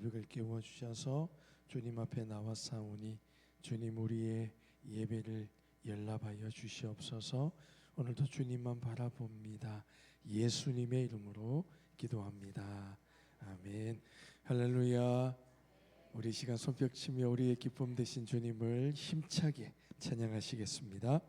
새벽을 깨워주셔서 주님 앞에 나왔사오니 주님 우리의 예배를 연락하여 주시옵소서. 오늘도 주님만 바라봅니다. 예수님의 이름으로 기도합니다. 아멘. 할렐루야. 우리 시간 손뼉치며 우리의 기쁨 되신 주님을 힘차게 찬양하시겠습니다.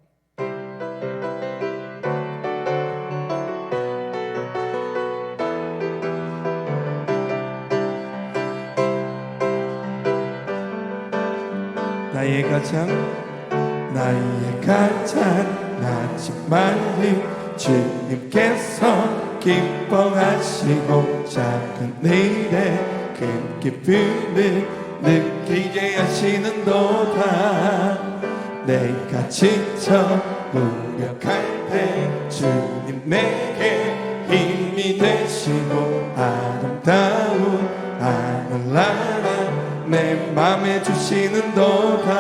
나의 가장 낮은 마음 주님께서 기뻐하시고 작은 일에 큰 기쁨을 느끼게 하시는도다. 내가 지쳐 무력할 때 주님 내게 힘이 되시고 아름다운 하늘나라 내 맘에 주시는도다.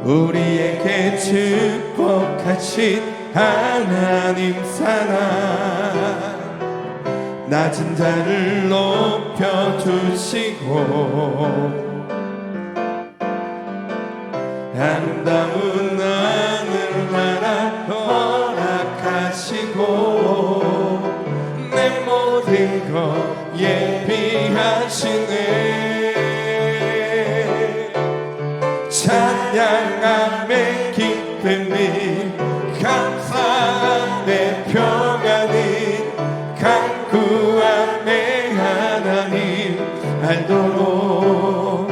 우리에게 축복하신 하나님 사랑 낮은 자를 높여주시고 아름다운 하늘나라 허락하시고 내 모든 것 예비하시네. 찬양함의 기쁨이 감사함의 평안이 간구함의 하나님 알도록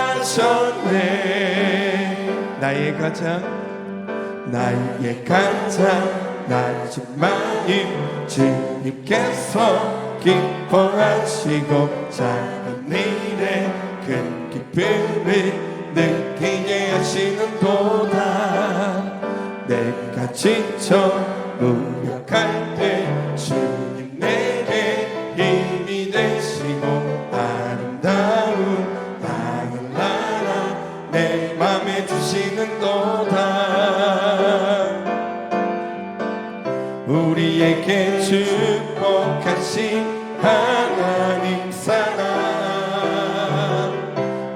하셨네. 나의 가장 낮은 마음 주님께서 기뻐하시고 작은 일에 큰 기쁨을 느끼게 하시는도다. 내가 지쳐 무력할 때 주님 내게 힘이 되시고 아름다운 하늘나라 내 맘에 주시는도다. 우리에게 축복하신 하나님 사랑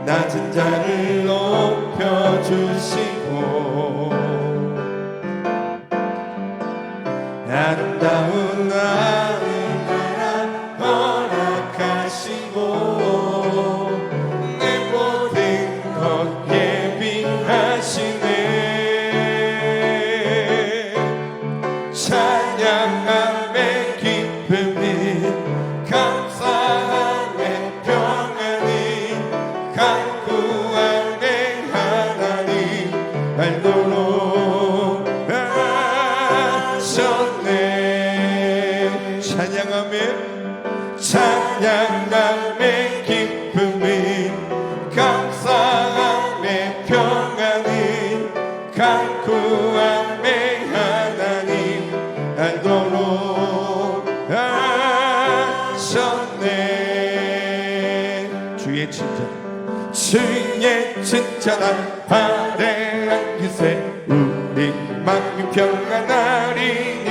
낮은 자를 높여주시고 아름다운 하늘나라 허락하시고 내 모든 것 예비하시네. 찬양함의 기쁨이 감사함의 평안이 간구함의 하나님 알도록 하셨네. 찬양함의 기쁨이 감사함의 평안이 간구함의 하나님 알도록 하셨네. 주의 칭찬한 발해한 기세 우리 마음이 평안하리니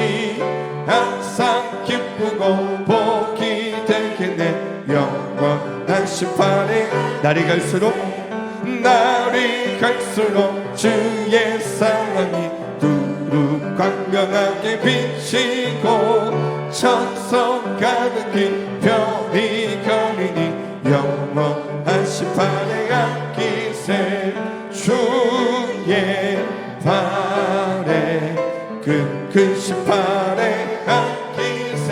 항상 기쁘고 복이 되겠네. 영원한 심판에 날이 갈수록 주의 사랑이 두루 광명하게 비치고 천성 가득히 별이 거리니 영원한 심판에 안기세. 주의 발에 큰 심판에 안기세.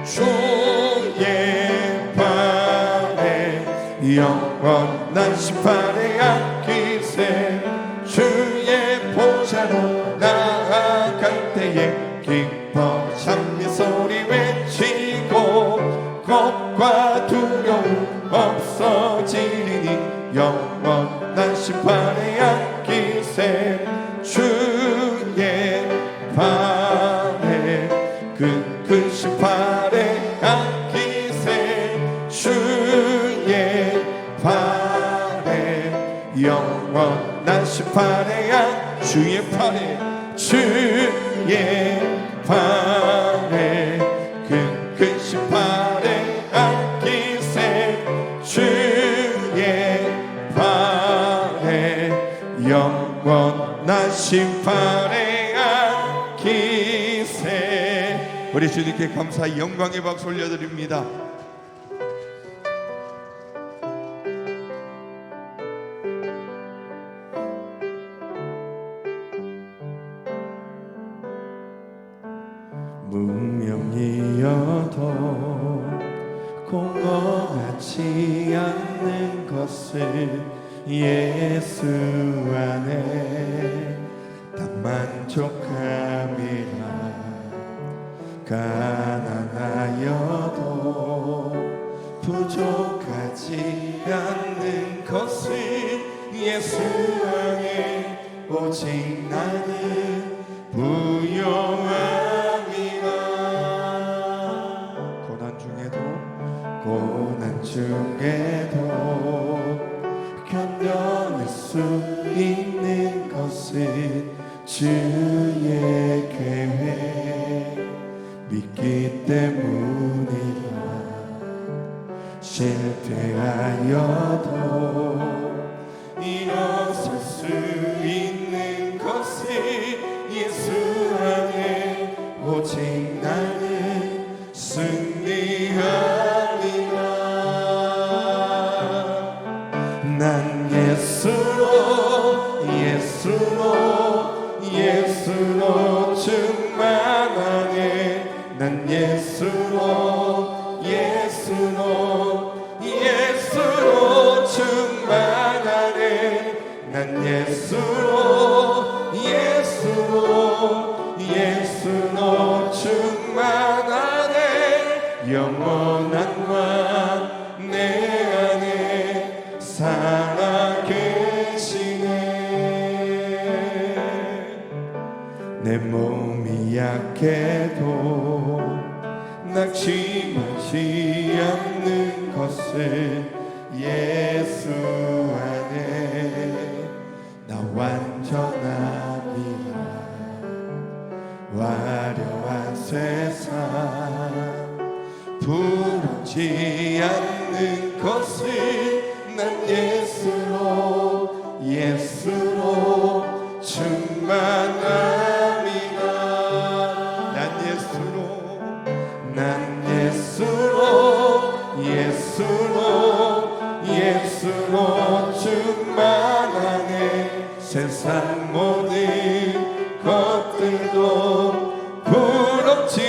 주의 발에 영원한 심판에 안기세. 주의 보좌로 나아갈 때에 기뻐 찬미 소리 외치고 겁과 두려움 없어지리니 영원한 심판에 안기세. 주의 발에 큰 심판에 안기세. 주의 발에 영원한 심판에 주의 팔에 큰 나시판에 앉히세. 우리 주님께 감사 영광의 박수 올려드립니다. 무명이어도 공허하지 않는 것을 예수 안에 다 만족함이라. 가난하여도 부족하지 않는 것을 예수 안에 오직 나는 부요함이라. 고난 중에도 견뎌낼 수 있는 것은 주의 계획 믿기 때문이라. 실패하여도 일어설 수 있는 것은 예수 안에 오직 나는 승리하리라. 난 예수로 충만하네. 난 예수로 충만하네. 난 예수로 충만하네. 영원한 왕 내 안에 살아계시네. 내 몸이 약해도 낙심하지 않는 것을 예수 안에 나 완전함이라. 화려한 세상 부럽지 않는 것을 난 예수로 충만함이라. 난 예수로 충만하네. 세상 모든 것들도 부럽지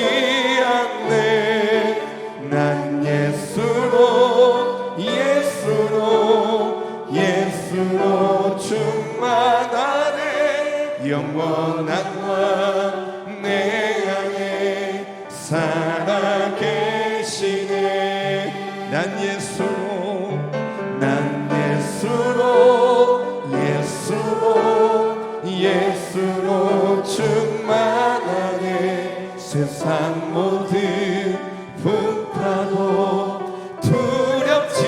않네. 난 예수로 충만하네. 영원한 왕 내 안에 살아계시네. 난 예수로 충만하네. 세상 모든 풍파도 두렵지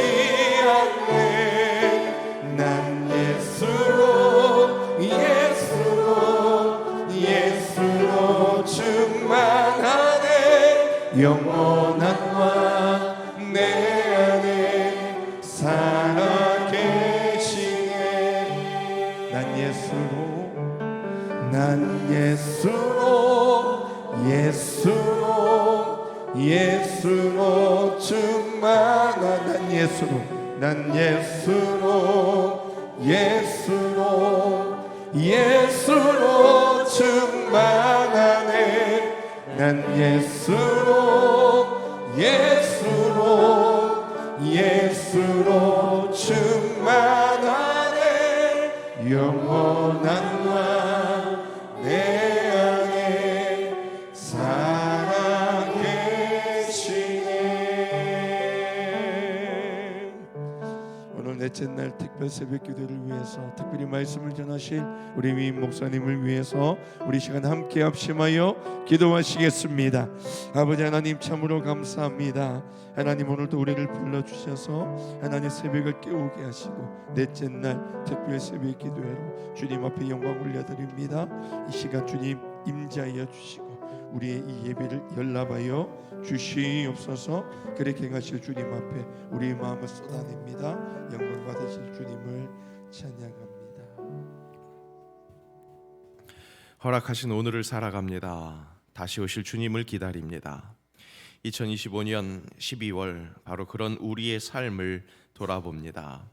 않네. 난 예수로 충만하네. 영원한 왕 내 안에 살아계시네. 난 예수로 충만한. 난 예수로 충만하네. 난 예수로 충만하네. 영원한 왕 내 안에 살아계시네. 오늘 넷째 날 특별 새벽 기도를 위해서 특별히 말씀을 전하실 우리 위임 목사님을 위해서 우리 시간 함께 합심하여 기도하시겠습니다. 아버지 하나님 참으로 감사합니다. 하나님 오늘도 우리를 불러주셔서 하나님 새벽을 깨우게 하시고 넷째 날 특별 새벽 기도회로 주님 앞에 영광 올려드립니다. 이 시간 주님 임재하여 주시고 우리의 이 예배를 연락하여 주시옵소서. 그렇게 행하실 주님 앞에 우리의 마음을 쏟아냅니다. 영광 받으실 주님을 찬양합니다. 허락하신 오늘을 살아갑니다. 다시 오실 주님을 기다립니다. 2025년 12월 바로 그런 우리의 삶을 돌아봅니다.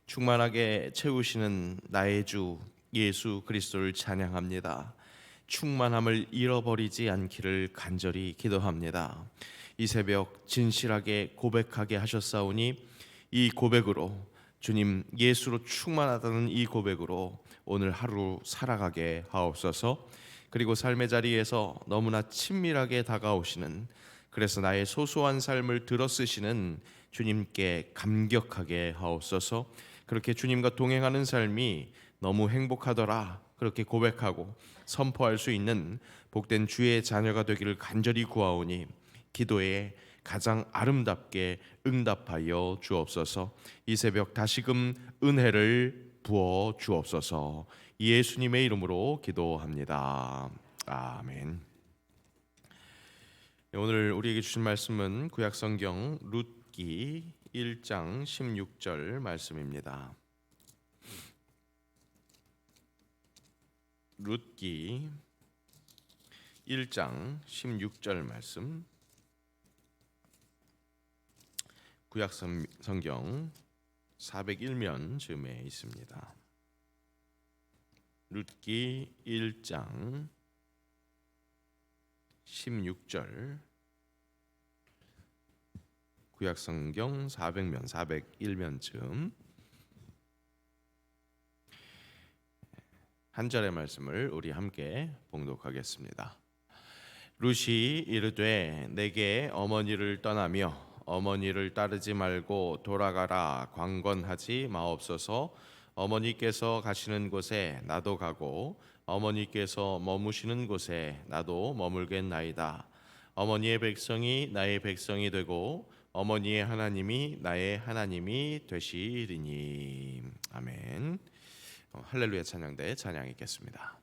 충만하게 채우시는 나의 주 예수 그리스도를 찬양합니다. 충만함을 잃어버리지 않기를 간절히 기도합니다. 이 새벽 진실하게 고백하게 하셨사오니 이 고백으로 주님 예수로 충만하다는 이 고백으로 오늘 하루 살아가게 하옵소서. 그리고 삶의 자리에서 너무나 친밀하게 다가오시는, 그래서 나의 소소한 삶을 들어쓰시는 주님께 감격하게 하옵소서. 그렇게 주님과 동행하는 삶이 너무 행복하더라 그렇게 고백하고 선포할 수 있는 복된 주의 자녀가 되기를 간절히 구하오니 기도에 가장 아름답게 응답하여 주옵소서. 이 새벽 다시금 은혜를 부어 주옵소서. 예수님의 이름으로 기도합니다. 아멘. 오늘 우리에게 주신 말씀은 구약성경 룻기 1장 16절 말씀입니다. 룻기 1장 16절 말씀, 구약성경 401면 즈음에 있습니다. 룻기 1장 16절, 구약성경 400면 401면쯤 한 절의 말씀을 우리 함께 봉독하겠습니다. 룻이 이르되 내게 어머니를 떠나며 어머니를 따르지 말고 돌아가라 강권하지 마옵소서. 어머니께서 가시는 곳에 나도 가고 어머니께서 머무시는 곳에 나도 머물겠나이다. 어머니의 백성이 나의 백성이 되고 어머니의 하나님이 나의 하나님이 되시리니. 아멘. 할렐루야 찬양대 찬양했겠습니다.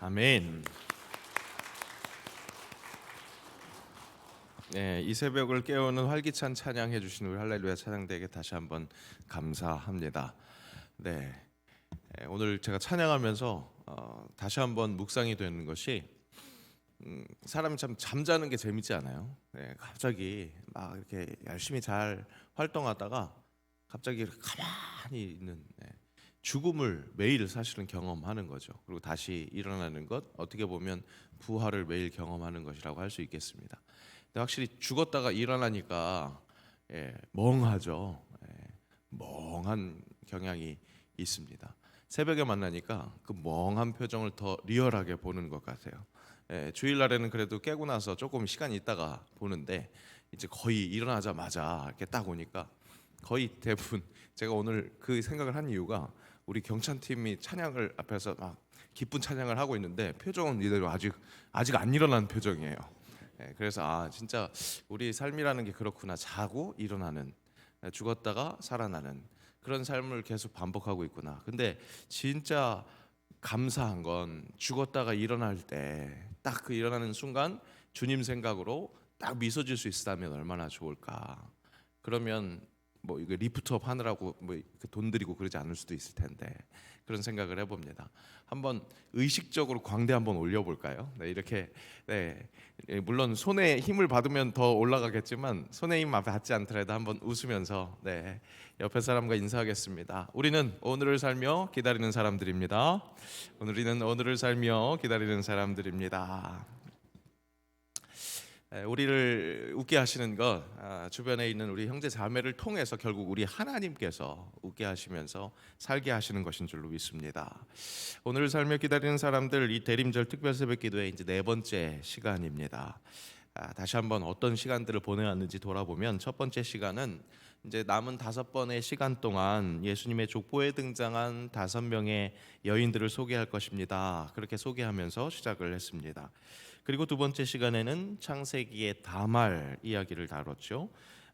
아멘. 네, 이 새벽을 깨우는 활기찬 찬양해 주신 우리 할렐루야 찬양대에게 다시 한번 감사합니다. 네, 오늘 제가 찬양하면서 다시 한번 묵상이 되는 것이 사람이 참 잠자는 게 재밌지 않아요? 네, 갑자기 막 이렇게 열심히 잘 활동하다가 갑자기 가만히 있는, 죽음을 매일 사실은 경험하는 거죠. 그리고 다시 일어나는 것, 어떻게 보면 부활을 매일 경험하는 것이라고 할 수 있겠습니다. 근데 확실히 죽었다가 일어나니까 멍하죠. 멍한 경향이 있습니다. 새벽에 만나니까 그 멍한 표정을 더 리얼하게 보는 것 같아요. 주일날에는 그래도 깨고 나서 조금 시간이 있다가 보는데 이제 거의 일어나자마자 이렇게 딱 오니까 거의 대부분 제가 오늘 그 생각을 한 이유가 우리 경찬팀이 찬양을 앞에서 막 기쁜 찬양을 하고 있는데 표정은 이대로 아직 안 일어난 표정이에요. 그래서 진짜 우리 삶이라는 게 그렇구나. 자고 일어나는, 죽었다가 살아나는 그런 삶을 계속 반복하고 있구나. 근데 진짜 감사한 건 죽었다가 일어날 때 딱 그 일어나는 순간 주님 생각으로 딱 미소 질 수 있다면 얼마나 좋을까. 그러면 뭐 이거 리프트업 하느라고 뭐 돈 들이고 그러지 않을 수도 있을 텐데 그런 생각을 해봅니다. 한번 의식적으로 광대 한번 올려볼까요? 네, 이렇게 물론 손에 힘을 받으면 더 올라가겠지만 손에 힘 받지 않더라도 한번 웃으면서 옆에 사람과 인사하겠습니다. 우리는 오늘을 살며 기다리는 사람들입니다. 우리는 오늘을 살며 기다리는 사람들입니다. 우리를 웃게 하시는 것, 주변에 있는 우리 형제 자매를 통해서 결국 우리 하나님께서 웃게 하시면서 살게 하시는 것인 줄로 믿습니다. 오늘을 살며 기다리는 사람들, 이 대림절 특별 새벽 기도의 이제 네 번째 시간입니다. 다시 한번 어떤 시간들을 보내왔는지 돌아보면 첫 번째 시간은 이제 남은 5번의 시간 동안 예수님의 족보에 등장한 5명의 여인들을 소개할 것입니다. 그렇게 소개하면서 시작을 했습니다. 그리고 두 번째 시간에는 창세기의 다말 이야기를 다뤘죠.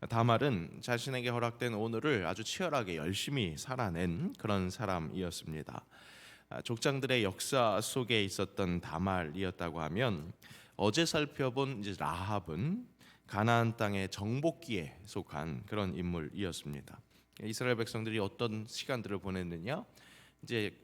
다말은 자신에게 허락된 오늘을 아주 치열하게 열심히 살아낸 그런 사람이었습니다. 족장들의 역사 속에 있었던 다말이었다고 하면 어제 살펴본 이제 라합은 가나안 땅의 정복기에 속한 그런 인물이었습니다. 이스라엘 백성들이 어떤 시간들을 보냈느냐? 이제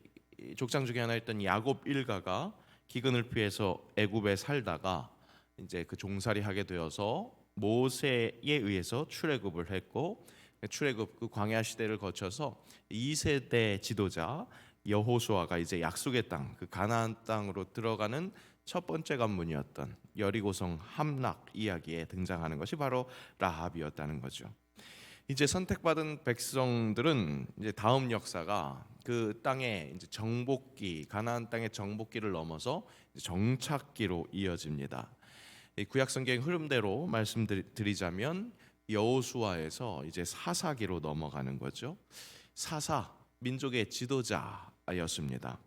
족장 중에 하나였던 야곱 일가가 기근을 피해서 애굽에 살다가 이제 그 종살이 하게 되어서 모세에 의해서 출애굽을 했고 출애굽 그 광야 시대를 거쳐서 2세대 지도자 여호수아가 이제 약속의 땅 그 가나안 땅으로 들어가는 첫 번째 관문이었던 여리고성 함락 이야기에 등장하는 것이 바로 라합이었다는 거죠. 이제 선택받은 백성들은 이제 다음 역사가 그 땅의 이제 정복기, 가나안 땅의 정복기를 넘어서 정착기로 이어집니다. 구약 성경 흐름대로 말씀드리자면 여호수아에서 이제 사사기로 넘어가는 거죠. 사사, 민족의 지도자였습니다.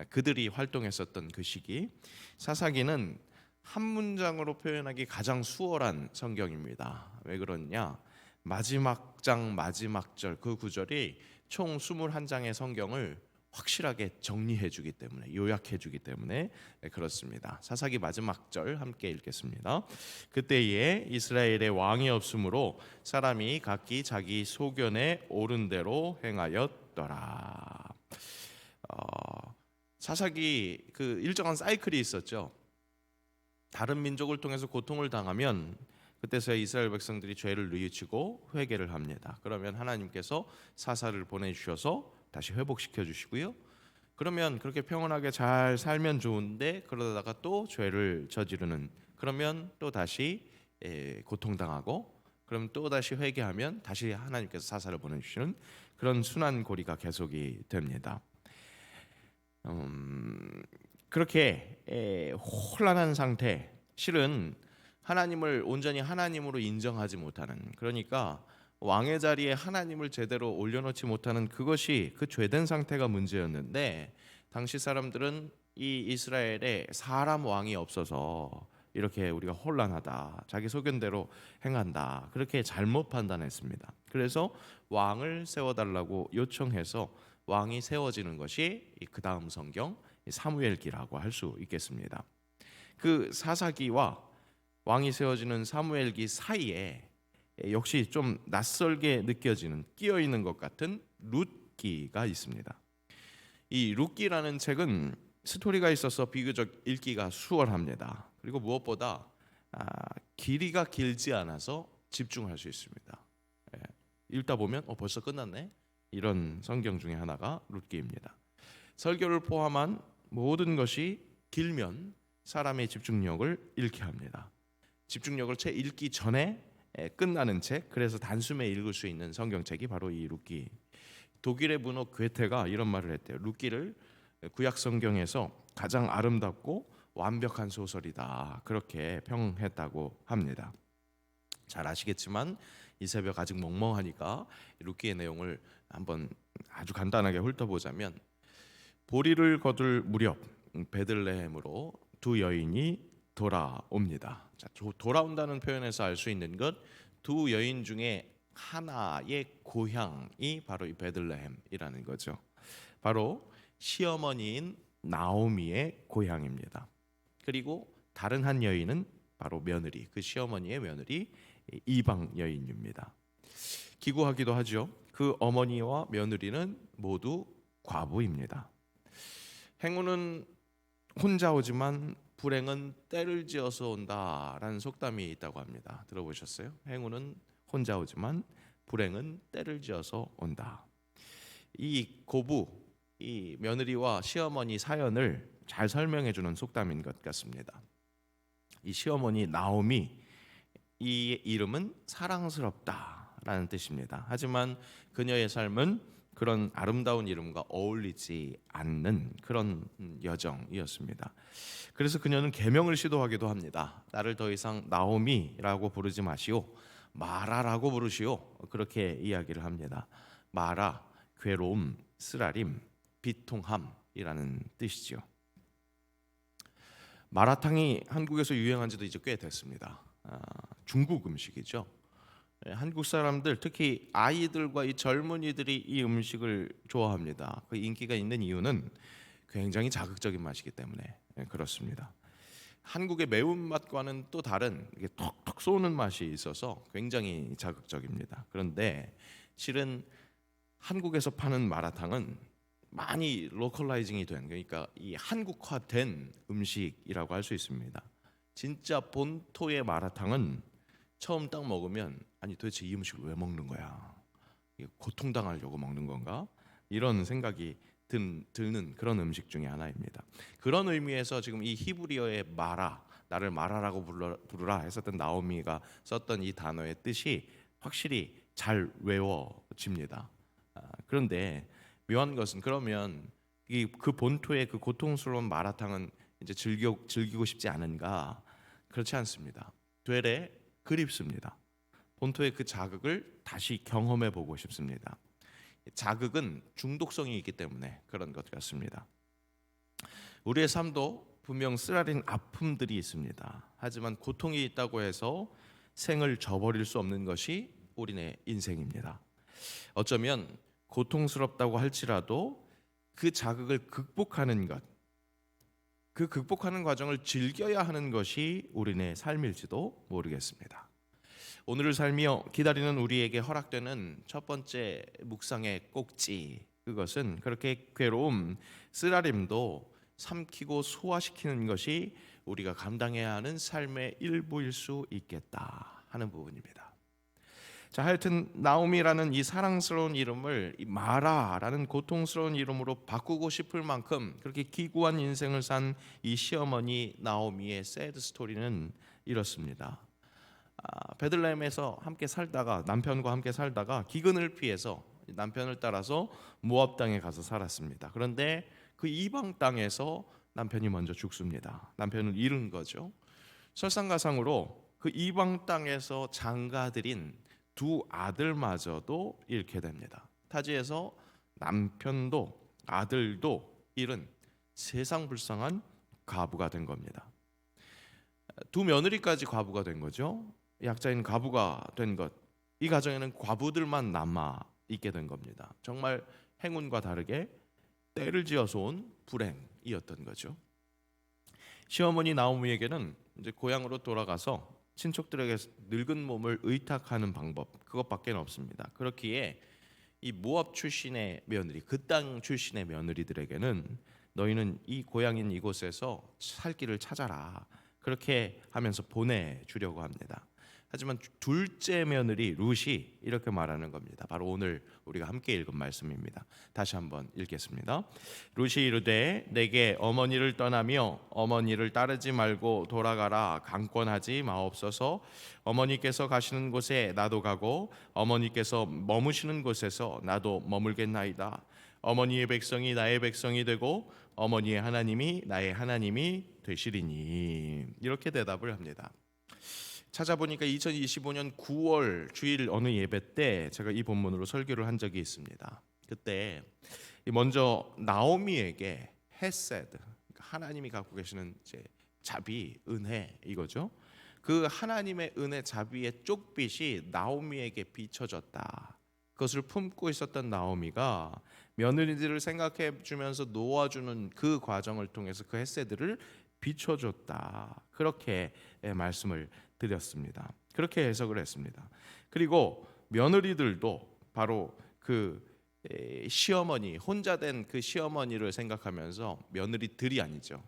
그들이 활동했었던 그 시기, 사사기는 한 문장으로 표현하기 가장 수월한 성경입니다. 왜 그러냐? 마지막 장 마지막 절 그 구절이 총 21장의 성경을 확실하게 정리해 주기 때문에 요약해 주기 때문에 그렇습니다. 사사기 마지막 절 함께 읽겠습니다. 그때에 이스라엘의 왕이 없으므로 사람이 각기 자기 소견에 옳은 대로 행하였더라. 사사기 그 일정한 사이클이 있었죠. 다른 민족을 통해서 고통을 당하면 그때서야 이스라엘 백성들이 죄를 뉘우치고 회개를 합니다. 그러면 하나님께서 사사를 보내주셔서 다시 회복시켜 주시고요. 그러면 그렇게 평온하게 잘 살면 좋은데 그러다가 또 죄를 저지르는 그러면 또 다시 고통당하고 그럼 또 다시 회개하면 다시 하나님께서 사사를 보내주시는 그런 순환고리가 계속이 됩니다. 그렇게 혼란한 상태, 실은 하나님을 온전히 하나님으로 인정하지 못하는, 그러니까 왕의 자리에 하나님을 제대로 올려놓지 못하는 그것이 그 죄된 상태가 문제였는데 당시 사람들은 이 이스라엘에 사람 왕이 없어서 이렇게 우리가 혼란하다, 자기 소견대로 행한다, 그렇게 잘못 판단했습니다. 그래서 왕을 세워달라고 요청해서 왕이 세워지는 것이 그 다음 성경 사무엘기라고 할 수 있겠습니다. 그 사사기와 왕이 세워지는 사무엘기 사이에 역시 좀 낯설게 느껴지는 끼어 있는 것 같은 룻기가 있습니다. 이 룻기라는 책은 스토리가 있어서 비교적 읽기가 수월합니다. 그리고 무엇보다 길이가 길지 않아서 집중할 수 있습니다. 읽다 보면 벌써 끝났네. 이런 성경 중에 하나가 룻기입니다. 설교를 포함한 모든 것이 길면 사람의 집중력을 잃게 합니다. 집중력을 채 잃기 전에 끝나는 책, 그래서 단숨에 읽을 수 있는 성경책이 바로 이 룻기. 독일의 문호 괴테가 이런 말을 했대요. 룻기를 구약 성경에서 가장 아름답고 완벽한 소설이다, 그렇게 평했다고 합니다. 잘 아시겠지만 이 새벽 아직 멍멍하니까 룻기의 내용을 한번 아주 간단하게 훑어보자면, 보리를 거둘 무렵 베들레헴으로 두 여인이 돌아옵니다. 자, 돌아온다는 표현에서 알 수 있는 것, 두 여인 중에 하나의 고향이 바로 이 베들레헴이라는 거죠. 바로 시어머니인 나오미의 고향입니다. 그리고 다른 한 여인은 바로 며느리, 그 시어머니의 며느리 이방 여인입니다. 기구하기도 하죠. 그 어머니와 며느리는 모두 과부입니다. 행운은 혼자 오지만 불행은 때를 지어서 온다라는 속담이 있다고 합니다. 들어보셨어요? 행운은 혼자 오지만 불행은 때를 지어서 온다. 이 고부, 이 며느리와 시어머니 사연을 잘 설명해 주는 속담인 것 같습니다. 이 시어머니 나오미, 이 이름은 사랑스럽다라는 뜻입니다. 하지만 그녀의 삶은 그런 아름다운 이름과 어울리지 않는 그런 여정이었습니다. 그래서 그녀는 계명을 시도하기도 합니다. 나를 더 이상 나오미라고 부르지 마시오, 마라라고 부르시오, 그렇게 이야기를 합니다. 마라, 괴로움, 쓰라림, 비통함이라는 뜻이죠. 마라탕이 한국에서 유행한 지도 이제 꽤 됐습니다. 중국 음식이죠. 한국 사람들, 특히 아이들과 이 젊은이들이 이 음식을 좋아합니다. 그 인기가 있는 이유는 굉장히 자극적인 맛이기 때문에 그렇습니다. 한국의 매운맛과는 또 다른 이게 톡톡 쏘는 맛이 있어서 굉장히 자극적입니다. 그런데 실은 한국에서 파는 마라탕은 많이 로컬라이징이 된, 그러니까 이 한국화된 음식이라고 할 수 있습니다. 진짜 본토의 마라탕은 처음 딱 먹으면 아니 도대체 이 음식을 왜 먹는 거야? 고통당하려고 먹는 건가? 이런 생각이 드는 그런 음식 중에 하나입니다. 그런 의미에서 지금 이 히브리어의 마라, 나를 마라라고 부르라 했었던 나오미가 썼던 이 단어의 뜻이 확실히 잘 외워집니다. 그런데 묘한 것은, 그러면 그 본토의 그 고통스러운 마라탕은 이제 즐기고 싶지 않은가? 그렇지 않습니다. 되레 그립습니다. 본토의 그 자극을 다시 경험해 보고 싶습니다. 자극은 중독성이 있기 때문에 그런 것 같습니다. 우리의 삶도 분명 쓰라린 아픔들이 있습니다. 하지만 고통이 있다고 해서 생을 저버릴 수 없는 것이 우리네 인생입니다. 어쩌면 고통스럽다고 할지라도 그 자극을 극복하는 것, 그 극복하는 과정을 즐겨야 하는 것이 우리네 삶일지도 모르겠습니다. 오늘을 살며 기다리는 우리에게 허락되는 첫 번째 묵상의 꼭지, 그것은 그렇게 괴로움, 쓰라림도 삼키고 소화시키는 것이 우리가 감당해야 하는 삶의 일부일 수 있겠다 하는 부분입니다. 자, 하여튼 나오미라는 이 사랑스러운 이름을 이 마라라는 고통스러운 이름으로 바꾸고 싶을 만큼 그렇게 기구한 인생을 산 이 시어머니 나오미의 새드 스토리는 이렇습니다. 베들레헴에서 함께 살다가, 남편과 함께 살다가 기근을 피해서 남편을 따라서 모압 땅에 가서 살았습니다. 그런데 그 이방 땅에서 남편이 먼저 죽습니다. 남편을 잃은 거죠. 설상가상으로 그 이방 땅에서 장가들인 두 아들마저도 잃게 됩니다. 타지에서 남편도 아들도 잃은 세상 불쌍한 과부가 된 겁니다. 두 며느리까지 과부가 된 거죠. 약자인 과부가 된 것, 이 가정에는 과부들만 남아 있게 된 겁니다. 정말 행운과 다르게 때를 지어서 온 불행이었던 거죠. 시어머니 나오미에게는 이제 고향으로 돌아가서 친척들에게 늙은 몸을 의탁하는 방법, 그것밖에 없습니다. 그렇기에 이 모압 출신의 며느리, 그 땅 출신의 며느리들에게는 너희는 이 고향인 이곳에서 살 길을 찾아라, 그렇게 하면서 보내주려고 합니다. 하지만 둘째 며느리 룻이 이렇게 말하는 겁니다. 바로 오늘 우리가 함께 읽은 말씀입니다. 다시 한번 읽겠습니다. 룻이 이르되 내게 어머니를 떠나며 어머니를 따르지 말고 돌아가라 강권하지 마옵소서. 어머니께서 가시는 곳에 나도 가고 어머니께서 머무시는 곳에서 나도 머물겠나이다. 어머니의 백성이 나의 백성이 되고 어머니의 하나님이 나의 하나님이 되시리니. 이렇게 대답을 합니다. 찾아보니까 2025년 9월 주일 어느 예배 때 제가 이 본문으로 설교를 한 적이 있습니다. 그때 먼저 나오미에게 헤세드, 하나님이 갖고 계시는 이제 자비, 은혜 이거죠. 그 하나님의 은혜, 자비의 쪽빛이 나오미에게 비춰졌다. 그것을 품고 있었던 나오미가 며느리들을 생각해 주면서 놓아주는 그 과정을 통해서 그 헤세드를 비춰줬다. 그렇게 말씀을 드렸습니다. 그렇게 해석을 했습니다. 그리고 며느리들도 바로 그 시어머니, 혼자 된 그 시어머니를 생각하면서, 며느리들이 아니죠,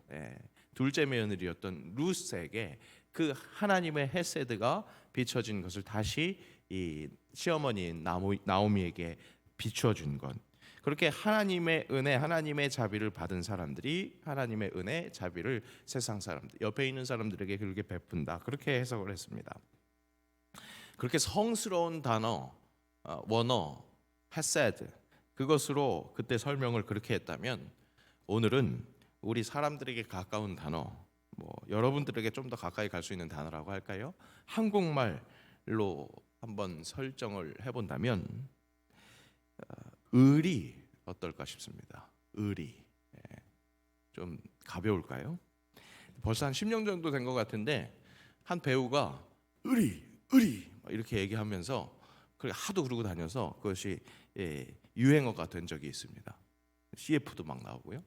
둘째 며느리였던 룻에게 그 하나님의 헤세드가 비춰진 것을 다시 이 시어머니인 나오미에게 비춰준 것. 그렇게 하나님의 은혜, 하나님의 자비를 받은 사람들이 하나님의 은혜, 자비를 세상 사람들, 옆에 있는 사람들에게 그렇게 베푼다. 그렇게 해석을 했습니다. 그렇게 성스러운 단어, 원어, 헤세드, 그것으로 그때 설명을 그렇게 했다면, 오늘은 우리 사람들에게 가까운 단어, 여러분들에게 좀 더 가까이 갈 수 있는 단어라고 할까요? 한국말로 한번 설정을 해본다면 의리 어떨까 싶습니다. 의리, 좀 가벼울까요? 벌써 한 10년 정도 된 것 같은데 한 배우가 의리 이렇게 얘기하면서 하도 그러고 다녀서 그것이 유행어가 된 적이 있습니다. CF도 막 나오고요.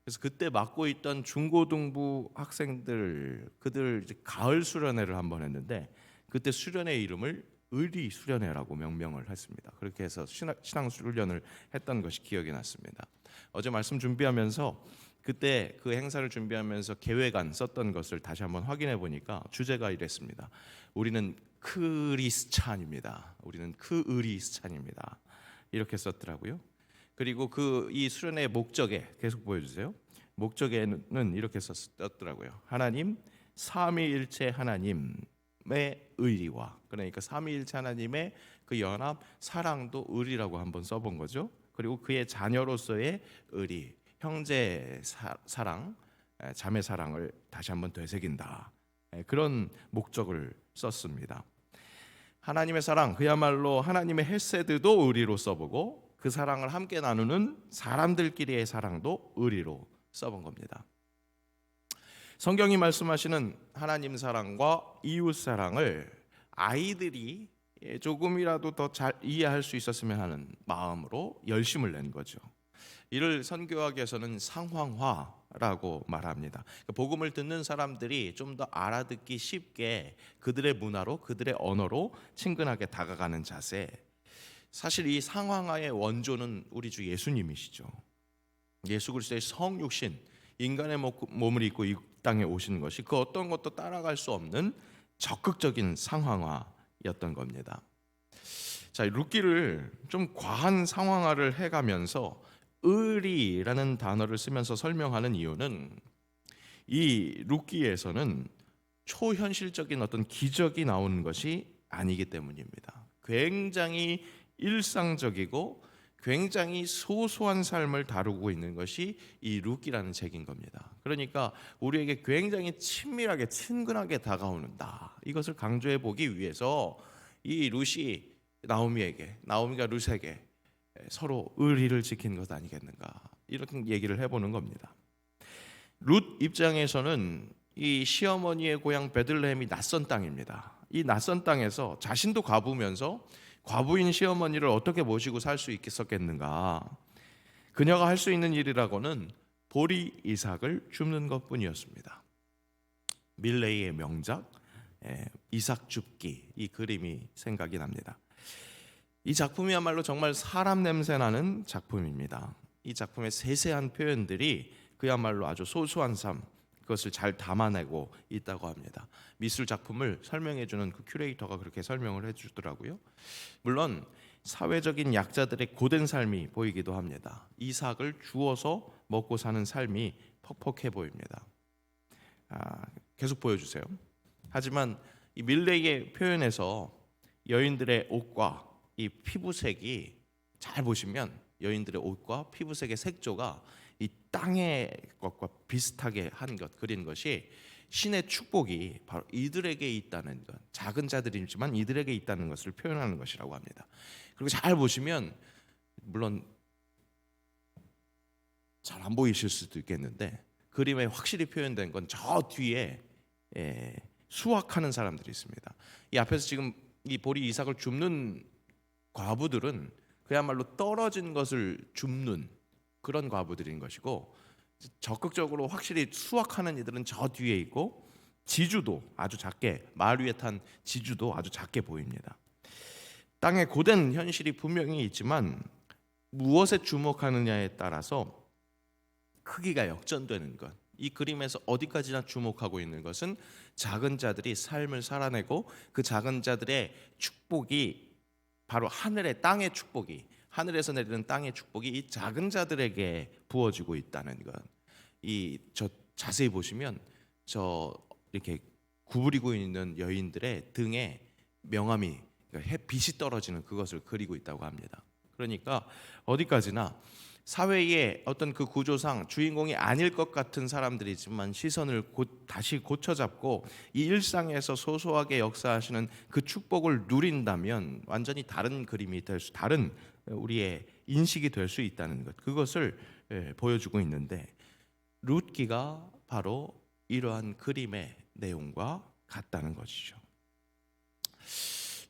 그래서 그때 맡고 있던 중고등부 학생들, 그들 이제 가을 수련회를 한번 했는데 그때 수련회 이름을 의리 수련회라고 명명을 했습니다. 그렇게 해서 신앙 수련을 했던 것이 기억이 났습니다. 어제 말씀 준비하면서 그때 그 행사를 준비하면서 계획안 썼던 것을 다시 한번 확인해 보니까 주제가 이랬습니다. 우리는 크리스찬입니다. 우리는 크의리스찬입니다. 이렇게 썼더라고요. 그리고 이 수련회의 목적에 계속 보여주세요. 목적에는 이렇게 썼더라고요. 하나님, 삼위일체 하나님의 의리와, 그러니까 삼위일체 하나님의 그 연합, 사랑도 의리라고 한번 써본 거죠. 그리고 그의 자녀로서의 의리, 형제 사랑, 자매 사랑을 다시 한번 되새긴다. 그런 목적을 썼습니다. 하나님의 사랑, 그야말로 하나님의 헤세드도 의리로 써보고 그 사랑을 함께 나누는 사람들끼리의 사랑도 의리로 써본 겁니다. 성경이 말씀하시는 하나님 사랑과 이웃 사랑을 아이들이 조금이라도 더 잘 이해할 수 있었으면 하는 마음으로 열심을 낸 거죠. 이를 선교학에서는 상황화라고 말합니다. 복음을 듣는 사람들이 좀 더 알아듣기 쉽게 그들의 문화로, 그들의 언어로 친근하게 다가가는 자세. 사실 이 상황화의 원조는 우리 주 예수님이시죠. 예수 그리스도의 성육신, 인간의 몸을 입고 이 땅에 오신 것이 그 어떤 것도 따라갈 수 없는 적극적인 상황화였던 겁니다. 자, 룻기를 좀 과한 상황화를 해가면서 의리라는 단어를 쓰면서 설명하는 이유는 이 룻기에서는 초현실적인 어떤 기적이 나오는 것이 아니기 때문입니다. 굉장히 일상적이고 굉장히 소소한 삶을 다루고 있는 것이 이 룻기라는 책인 겁니다. 그러니까 우리에게 굉장히 친밀하게, 친근하게 다가오는다. 이것을 강조해 보기 위해서 이 룻이 나오미에게, 나오미가 룻에게 서로 의리를 지킨 것 아니겠는가, 이렇게 얘기를 해보는 겁니다. 룻 입장에서는 이 시어머니의 고향 베들레헴이 낯선 땅입니다. 이 낯선 땅에서 자신도 과부면서 과부인 시어머니를 어떻게 모시고 살 수 있겠었겠는가. 그녀가 할 수 있는 일이라고는 보리 이삭을 줍는 것뿐이었습니다. 밀레이의 명작 이삭 줍기, 이 그림이 생각이 납니다. 이 작품이야말로 정말 사람 냄새 나는 작품입니다. 이 작품의 세세한 표현들이 그야말로 아주 소소한 삶, 그것을 잘 담아내고 있다고 합니다. 미술 작품을 설명해주는 그 큐레이터가 그렇게 설명을 해주더라고요. 물론 사회적인 약자들의 고된 삶이 보이기도 합니다. 이삭을 주워서 먹고 사는 삶이 퍽퍽해 보입니다. 계속 보여주세요. 하지만 이 밀레의 표현에서 여인들의 옷과 이 피부색이 잘 보시면 여인들의 옷과 피부색의 색조가 이 땅의 것과 비슷하게 한 것, 그린 것이 신의 축복이 바로 이들에게 있다는 것, 작은 자들이지만 이들에게 있다는 것을 표현하는 것이라고 합니다. 그리고 잘 보시면 물론 잘 안 보이실 수도 있겠는데 그림에 확실히 표현된 건 저 뒤에 수확하는 사람들이 있습니다. 이 앞에서 지금 이 보리 이삭을 줍는 과부들은 그야말로 떨어진 것을 줍는 그런 과부들인 것이고, 적극적으로 확실히 수확하는 이들은 저 뒤에 있고, 지주도 아주 작게, 말 위에 탄 지주도 아주 작게 보입니다. 땅의 고된 현실이 분명히 있지만 무엇에 주목하느냐에 따라서 크기가 역전되는 것. 이 그림에서 어디까지나 주목하고 있는 것은 작은 자들이 삶을 살아내고 그 작은 자들의 축복이 바로 하늘의 땅의 축복이, 하늘에서 내리는 땅의 축복이 이 작은 자들에게 부어지고 있다는 것. 저 자세히 보시면 저 이렇게 구부리고 있는 여인들의 등에 명암이, 그러니까 햇빛이 떨어지는 그것을 그리고 있다고 합니다. 그러니까 어디까지나 사회의 어떤 그 구조상 주인공이 아닐 것 같은 사람들이지만 시선을 다시 고쳐잡고 이 일상에서 소소하게 역사하시는 그 축복을 누린다면 완전히 다른 그림이 될 수, 다른 우리의 인식이 될 수 있다는 것, 그것을 보여주고 있는데, 룻기가 바로 이러한 그림의 내용과 같다는 것이죠.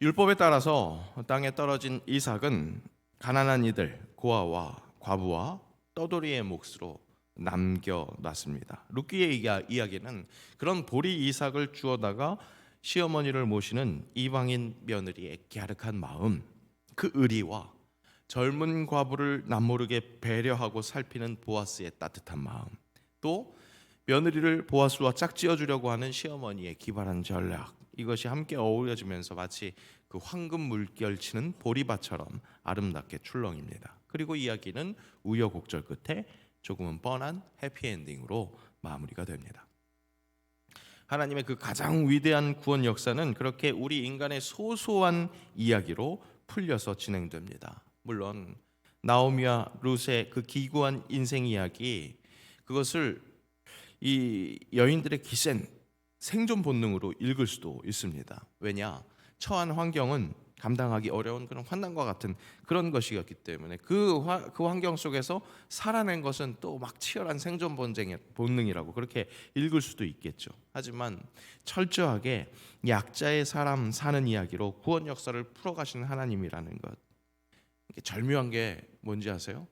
율법에 따라서 땅에 떨어진 이삭은 가난한 이들, 고아와 과부와 떠돌이의 몫으로 남겨놨습니다. 룻기의 이야기는 그런 보리 이삭을 주워다가 시어머니를 모시는 이방인 며느리의 갸륵한 마음, 그 의리와 젊은 과부를 남모르게 배려하고 살피는 보아스의 따뜻한 마음, 또 며느리를 보아스와 짝지어주려고 하는 시어머니의 기발한 전략, 이것이 함께 어우러지면서 마치 그 황금 물결 치는 보리밭처럼 아름답게 출렁입니다. 그리고 이야기는 우여곡절 끝에 조금은 뻔한 해피엔딩으로 마무리가 됩니다. 하나님의 그 가장 위대한 구원 역사는 그렇게 우리 인간의 소소한 이야기로 풀려서 진행됩니다. 물론 나오미와 룻의 그 기구한 인생 이야기, 그것을 이 여인들의 기센 생존 본능으로 읽을 수도 있습니다. 왜냐? 처한 환경은 감당하기 어려운 그런 환난과 같은 그런 것이었기 때문에 그 환경 속에서 살아낸 것은 또 막 치열한 생존 본능이라고 그렇게 읽을 수도 있겠죠. 하지만 철저하게 약자의 사람 사는 이야기로 구원 역사를 풀어가시는 하나님이라는 것, 절묘한 게 뭔지 아세요?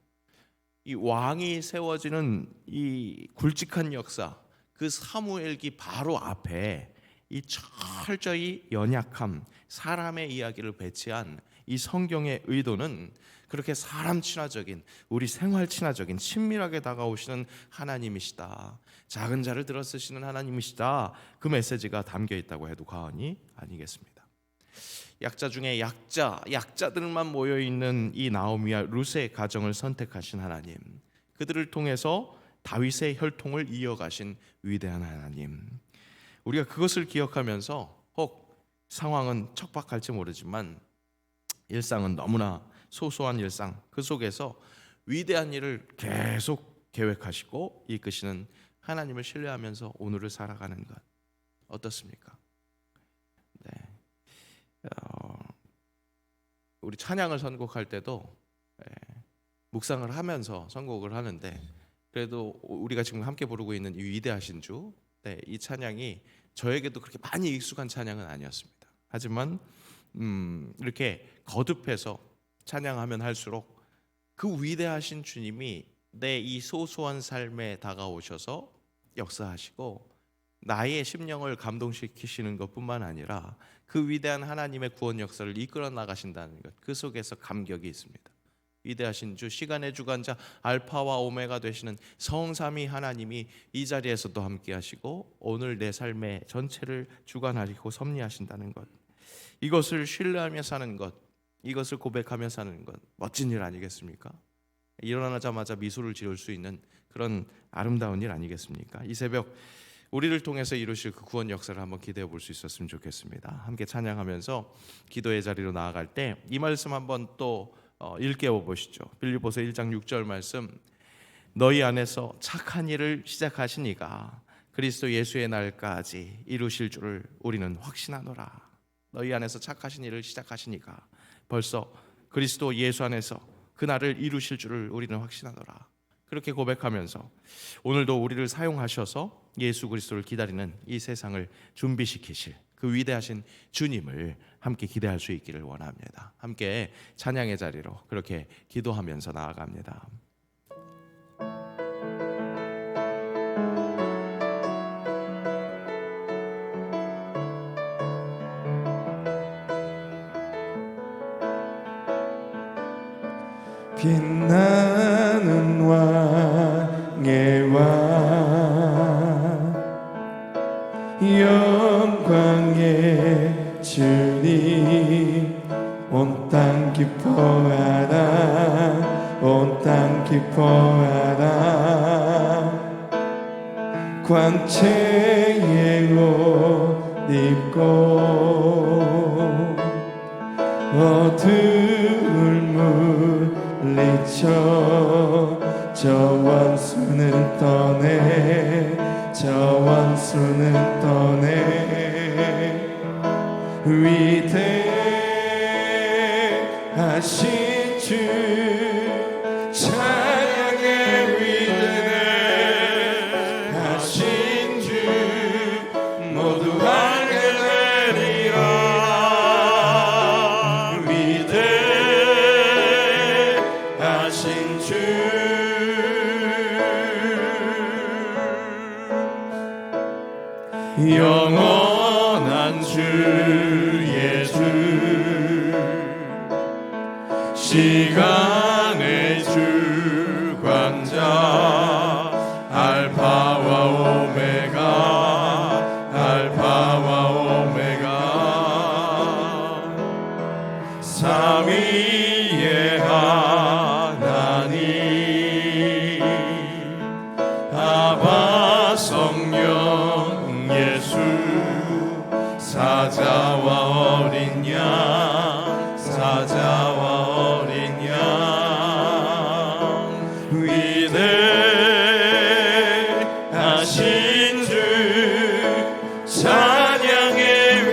이 왕이 세워지는 이 굵직한 역사, 그 사무엘기 바로 앞에 이 철저히 연약함, 사람의 이야기를 배치한 이 성경의 의도는 그렇게 사람 친화적인, 우리 생활 친화적인, 친밀하게 다가오시는 하나님이시다, 작은 자를 들어 쓰시는 하나님이시다, 그 메시지가 담겨 있다고 해도 과언이 아니겠습니다. 약자 중에 약자들만 모여 있는 이 나오미와 룻의 가정을 선택하신 하나님, 그들을 통해서 다윗의 혈통을 이어가신 위대한 하나님, 우리가 그것을 기억하면서 혹 상황은 척박할지 모르지만 일상은 너무나 소소한 일상, 그 속에서 위대한 일을 계속 계획하시고 이끄시는 하나님을 신뢰하면서 오늘을 살아가는 것 어떻습니까? 네. 우리 찬양을 선곡할 때도 묵상을 하면서 선곡을 하는데, 그래도 우리가 지금 함께 부르고 있는 이 위대하신 주, 이 찬양이 저에게도 그렇게 많이 익숙한 찬양은 아니었습니다. 하지만 이렇게 거듭해서 찬양하면 할수록 그 위대하신 주님이 내 이 소소한 삶에 다가오셔서 역사하시고 나의 심령을 감동시키시는 것뿐만 아니라 그 위대한 하나님의 구원 역사를 이끌어 나가신다는 것, 그 속에서 감격이 있습니다. 위대하신 주, 시간의 주관자, 알파와 오메가 되시는 성삼위 하나님이 이 자리에서도 함께 하시고 오늘 내 삶의 전체를 주관하시고 섭리하신다는 것, 이것을 신뢰하며 사는 것, 이것을 고백하며 사는 것, 멋진 일 아니겠습니까? 일어나자마자 미소를 지을 수 있는 그런 아름다운 일 아니겠습니까? 이 새벽 우리를 통해서 이루실 그 구원 역사를 한번 기대해 볼 수 있었으면 좋겠습니다. 함께 찬양하면서 기도의 자리로 나아갈 때 이 말씀 한번 또 일깨워 보시죠. 빌립보서 1장 6절 말씀, 너희 안에서 착한 일을 시작하신 이가 그리스도 예수의 날까지 이루실 줄을 우리는 확신하노라. 너희 안에서 착하신 일을 시작하신 이가 벌써 그리스도 예수 안에서 그 날을 이루실 줄을 우리는 확신하노라. 그렇게 고백하면서 오늘도 우리를 사용하셔서 예수 그리스도를 기다리는 이 세상을 준비시키실 그 위대하신 주님을 함께 기대할 수 있기를 원합니다. 함께 찬양의 자리로 그렇게 기도하면서 나아갑니다. 빛나는 왕의 왕, 영광의 주님, 온 땅 기뻐하라, 온 땅 기뻐하라. 광채의 옷 입고 어두움을 물리쳐 저 원수는 떠내, 저 원수는 떠내. 위대하신 주 찬양의 위대하신 주 모두 알게 되리라. 위대하신 주 영원한 주 예수, 시간의 주관자, 알파와 오메가, 알파와 오메가. 삼위의 하나님, 아바 성령 예수, 사자와 어린 양, 사자와 어린 양. 위대하신 주 찬양의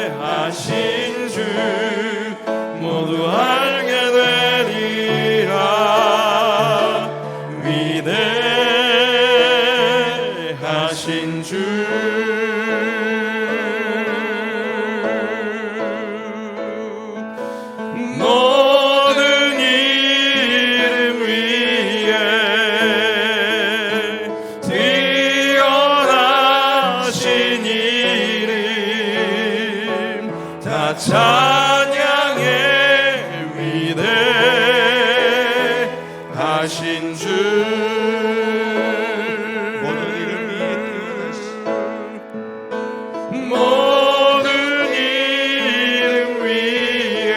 위대하신 주 모두 알게 되리라. 위대하신 주 모든 이름 위에 뛰어나신 이름 다 찬양의 위대하신 주. 모든 이름 위에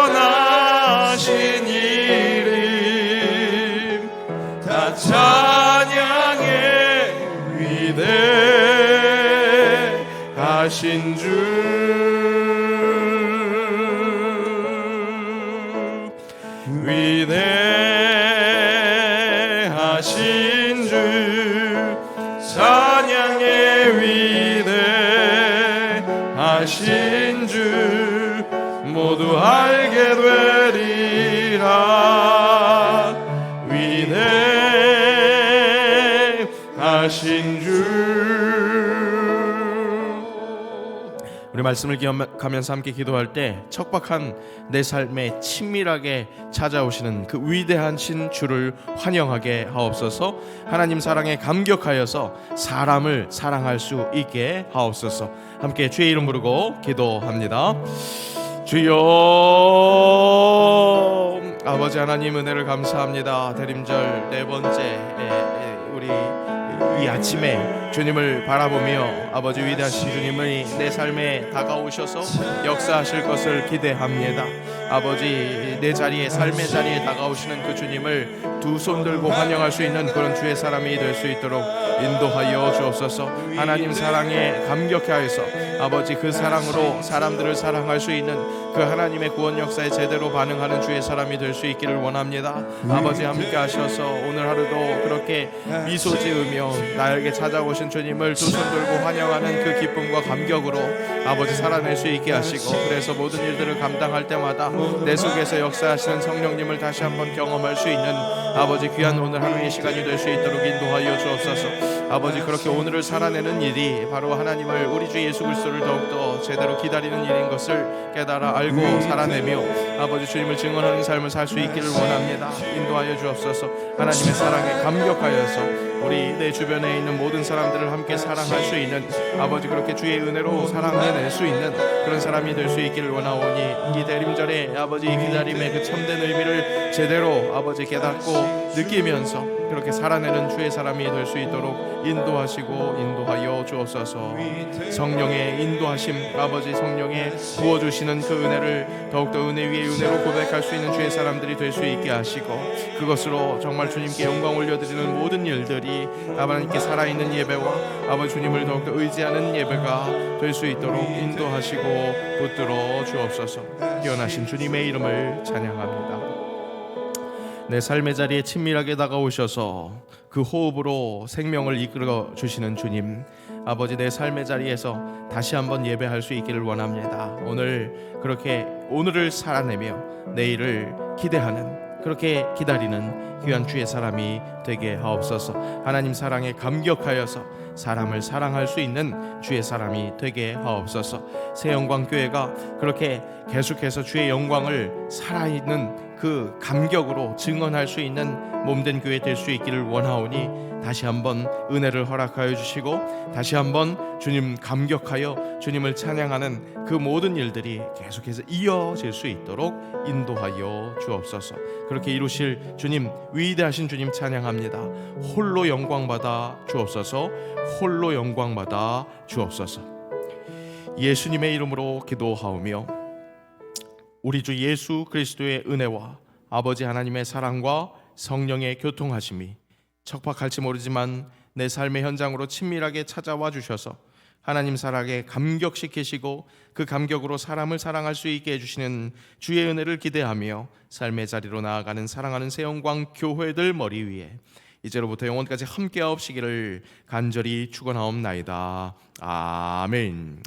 뛰어나신 이름 다 찬양의 위대하신 주. 위대하신 주 찬양의 위대하신 주 모두 알게 되리라. 위대하신 주. 우리 우리 말씀을 기억하면서 함께 기도할 때 척박한 내 삶에 친밀하게 찾아오시는 그 위대한 신 주를 환영하게 하옵소서. 하나님 사랑에 감격하여서 사람을 사랑할 수 있게 하옵소서. 함께 주의 이름 부르고 기도합니다. 주여, 아버지 하나님 은혜를 감사합니다. 대림절 네 번째 우리 이 아침에 주님을 바라보며 아버지 위대하신 주님의 내 삶에 다가오셔서 역사하실 것을 기대합니다. 아버지 내 자리에, 삶의 자리에 다가오시는 그 주님을 두 손 들고 환영할 수 있는 그런 주의 사람이 될 수 있도록 인도하여 주옵소서. 하나님 사랑에 감격해 하여서 아버지 그 사랑으로 사람들을 사랑할 수 있는 그 하나님의 구원 역사에 제대로 반응하는 주의 사람이 될 수 있기를 원합니다. 아버지 함께 하셔서 오늘 하루도 그렇게 미소 지으며 나에게 찾아오신 주님을 두 손 들고 환영하는 그 기쁨과 감격으로 아버지 살아낼 수 있게 하시고, 그래서 모든 일들을 감당할 때마다 내 속에서 역사하시는 성령님을 다시 한번 경험할 수 있는 아버지 귀한 오늘 하루의 시간이 될 수 있도록 인도하여 주옵소서. 아버지 그렇게 오늘을 살아내는 일이 바로 하나님을, 우리 주 예수 그리스도를 더욱더 제대로 기다리는 일인 것을 깨달아 알고 살아내며 아버지 주님을 증언하는 삶을 살 수 있기를 원합니다. 인도하여 주옵소서. 하나님의 사랑에 감격하여서 우리 내 주변에 있는 모든 사람들을 함께 사랑할 수 있는 아버지, 그렇게 주의 은혜로 사랑해낼 수 있는 그런 사람이 될 수 있기를 원하오니, 이 대림절에 아버지 기다림의 그 참된 의미를 제대로 아버지 깨닫고 느끼면서 그렇게 살아내는 주의 사람이 될 수 있도록 인도하시고 인도하여 주옵소서. 성령의 인도하심, 아버지 성령의 부어주시는 그 은혜를 더욱더 은혜 위에 은혜로 고백할 수 있는 주의 사람들이 될 수 있게 하시고, 그것으로 정말 주님께 영광 올려드리는 모든 일들이 하나님께 살아있는 예배와 아버지 주님을 더욱더 의지하는 예배가 될 수 있도록 인도하시고 붙들어 주옵소서. 뛰어나신 주님의 이름을 찬양합니다. 내 삶의 자리에 친밀하게 다가오셔서 그 호흡으로 생명을 이끌어 주시는 주님, 아버지 내 삶의 자리에서 다시 한번 예배할 수 있기를 원합니다. 오늘 그렇게 오늘을 살아내며 내일을 기대하는, 그렇게 기다리는 귀한 주의 사람이 되게 하옵소서. 하나님 사랑에 감격하여서 사람을 사랑할 수 있는 주의 사람이 되게 하옵소서. 새영광교회가 그렇게 계속해서 주의 영광을 살아있는 그 감격으로 증언할 수 있는 몸된 교회 될 수 있기를 원하오니, 다시 한번 은혜를 허락하여 주시고 다시 한번 주님 감격하여 주님을 찬양하는 그 모든 일들이 계속해서 이어질 수 있도록 인도하여 주옵소서. 그렇게 이루실 주님, 위대하신 주님 찬양합니다. 홀로 영광받아 주옵소서. 홀로 영광받아 주옵소서. 예수님의 이름으로 기도하오며 우리 주 예수 그리스도의 은혜와 아버지 하나님의 사랑과 성령의 교통하심이 척박할지 모르지만 내 삶의 현장으로 친밀하게 찾아와 주셔서 하나님 사랑에 감격시키시고 그 감격으로 사람을 사랑할 수 있게 해주시는 주의 은혜를 기대하며 삶의 자리로 나아가는 사랑하는 새영광 교회들 머리 위에 이제로부터 영원까지 함께하옵시기를 간절히 축원하옵나이다. 아멘.